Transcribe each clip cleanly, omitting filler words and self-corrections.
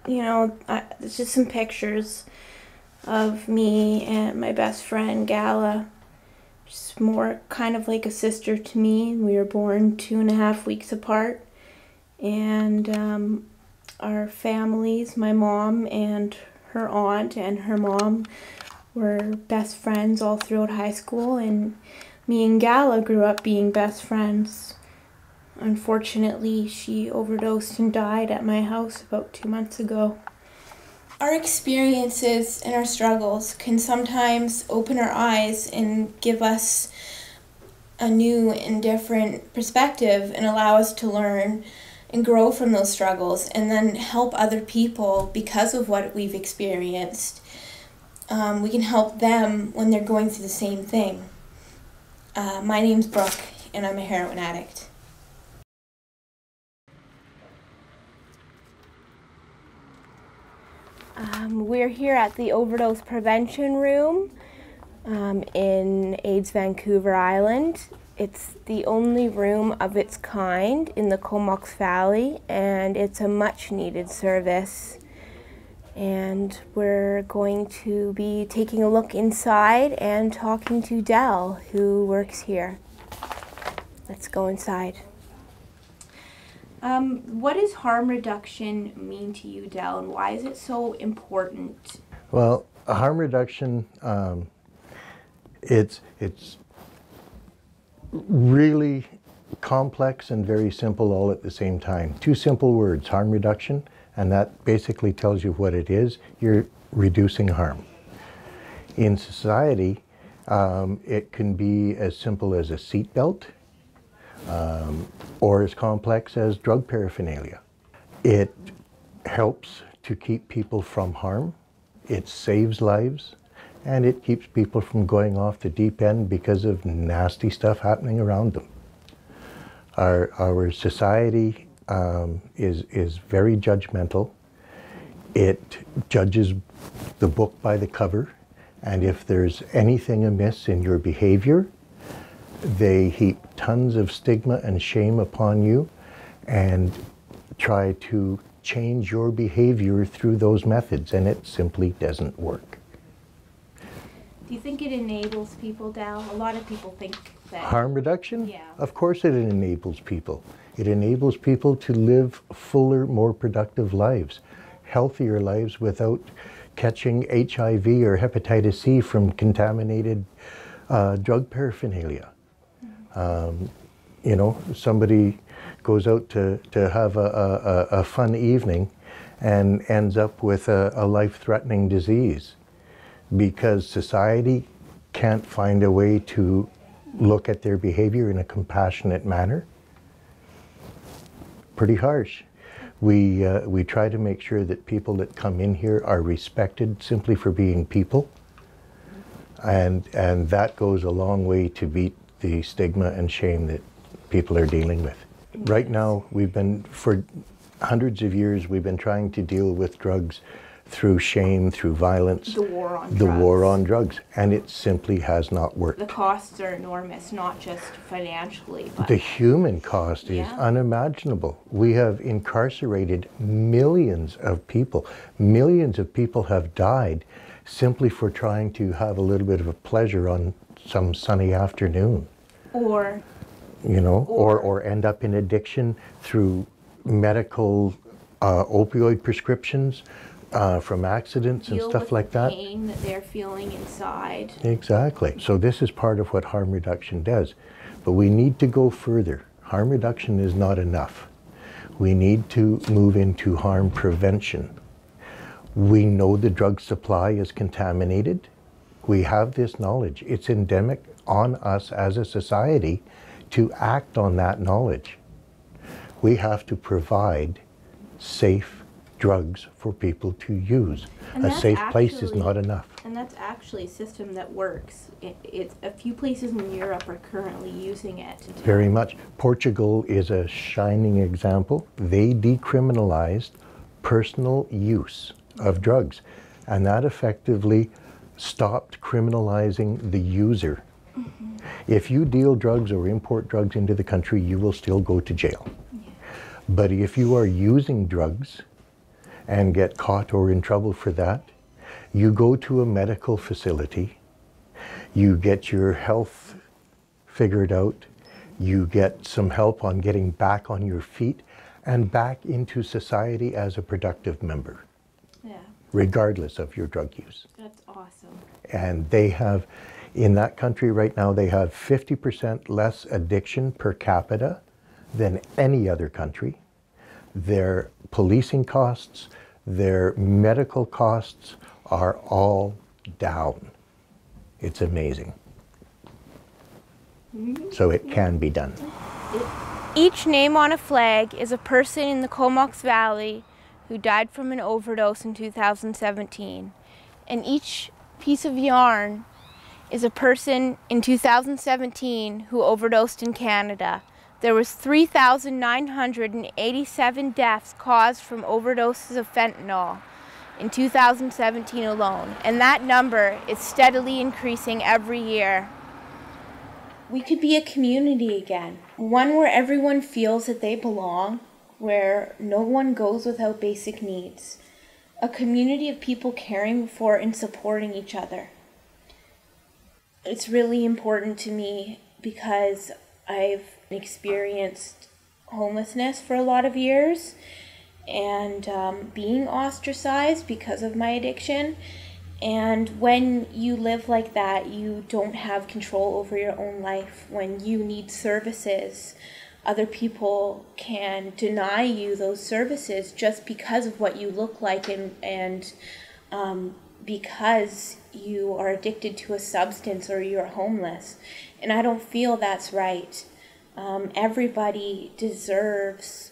It's just some pictures of me and my best friend, Gala. She's more kind of like a sister to me. We were born 2.5 weeks apart. And our families, my mom and her aunt and her mom, were best friends all throughout high school. And me and Gala grew up being best friends. Unfortunately, she overdosed and died at my house about 2 months ago. Our experiences and our struggles can sometimes open our eyes and give us a new and different perspective and allow us to learn and grow from those struggles and then help other people because of what we've experienced. We can help them when they're going through the same thing. My name's Brooke, and I'm a heroin addict. We're here at the Overdose Prevention Room in AIDS Vancouver Island. It's the only room of its kind in the Comox Valley, and it's a much needed service. And we're going to be taking a look inside and talking to Del, who works here. Let's go inside. What does harm reduction mean to you, Del, and why is it so important? Well, harm reduction, it's really complex and very simple all at the same time. Two simple words, harm reduction, and that basically tells you what it is. You're reducing harm. In society, it can be as simple as a seatbelt, or as complex as drug paraphernalia. It helps to keep people from harm, it saves lives, and it keeps people from going off the deep end because of nasty stuff happening around them. Our society is very judgmental. It judges the book by the cover, and if there's anything amiss in your behavior, they heap tons of stigma and shame upon you and try to change your behavior through those methods, and it simply doesn't work. Do you think it enables people, Del? A lot of people think that... Harm reduction? Yeah. Of course it enables people. It enables people to live fuller, more productive lives, healthier lives without catching HIV or hepatitis C from contaminated drug paraphernalia. Somebody goes out to have a fun evening and ends up with a life-threatening disease because society can't find a way to look at their behavior in a compassionate manner. Pretty harsh. We try to make sure that people that come in here are respected simply for being people, and that goes a long way to beat the stigma and shame that people are dealing with. Right now, for hundreds of years, we've been trying to deal with drugs through shame, through violence. The war on drugs. The war on drugs, and it simply has not worked. The costs are enormous, not just financially, but... The human cost is unimaginable. We have incarcerated millions of people. Millions of people have died simply for trying to have a little bit of a pleasure on some sunny afternoon. Or end up in addiction through medical opioid prescriptions from accidents and stuff like that. Deal with the pain that they're feeling inside. Exactly. So this is part of what harm reduction does. But we need to go further. Harm reduction is not enough. We need to move into harm prevention. We know the drug supply is contaminated. We have this knowledge. It's endemic on us as a society to act on that knowledge. We have to provide safe drugs for people to use. A safe place is not enough. And that's actually a system that works. It's a few places in Europe are currently using it. Very much. Portugal is a shining example. They decriminalized personal use of drugs, and that effectively stopped criminalizing the user. Mm-hmm. If you deal drugs or import drugs into the country, you will still go to jail. Yeah. But if you are using drugs and get caught or in trouble for that, you go to a medical facility, you get your health figured out, you get some help on getting back on your feet and back into society as a productive member, regardless of your drug use. That's awesome. And they have, in that country right now, they have 50% less addiction per capita than any other country. Their policing costs, their medical costs are all down. It's amazing. So it can be done. Each name on a flag is a person in the Comox Valley who died from an overdose in 2017. And each piece of yarn is a person in 2017 who overdosed in Canada. There was 3,987 deaths caused from overdoses of fentanyl in 2017 alone, and that number is steadily increasing every year. We could be a community again, one where everyone feels that they belong, where no one goes without basic needs, a community of people caring for and supporting each other. It's really important to me because I've experienced homelessness for a lot of years and being ostracized because of my addiction. And when you live like that, you don't have control over your own life. When you need services, other people can deny you those services just because of what you look like and because you are addicted to a substance or you're homeless. And I don't feel that's right. Everybody deserves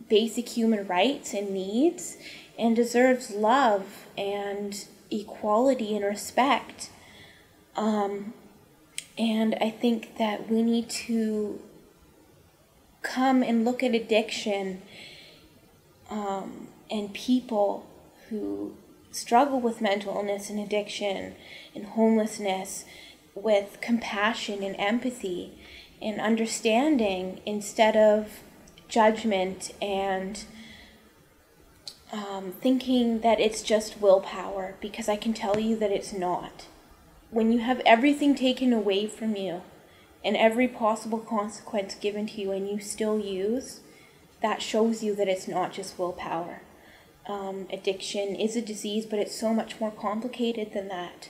basic human rights and needs and deserves love and equality and respect. And I think that we need to come and look at addiction and people who struggle with mental illness and addiction and homelessness with compassion and empathy and understanding instead of judgment and thinking that it's just willpower, because I can tell you that it's not. When you have everything taken away from you and every possible consequence given to you and you still use, that shows you that it's not just willpower. Addiction is a disease, but it's so much more complicated than that.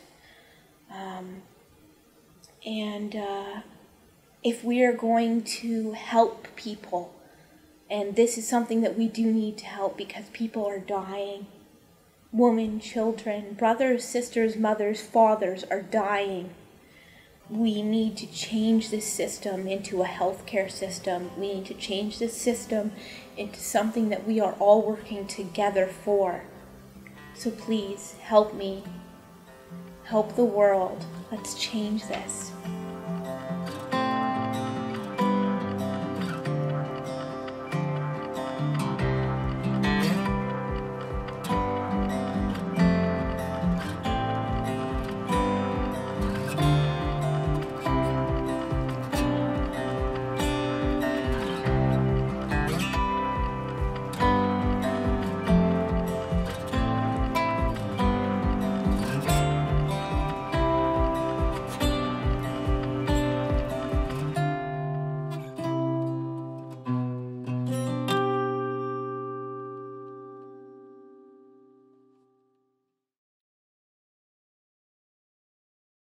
If we are going to help people, and this is something that we do need to help because people are dying. Women, children, brothers, sisters, mothers, fathers are dying. We need to change this system into a healthcare system. We need to change this system into something that we are all working together for. So please help me. Help the world. Let's change this.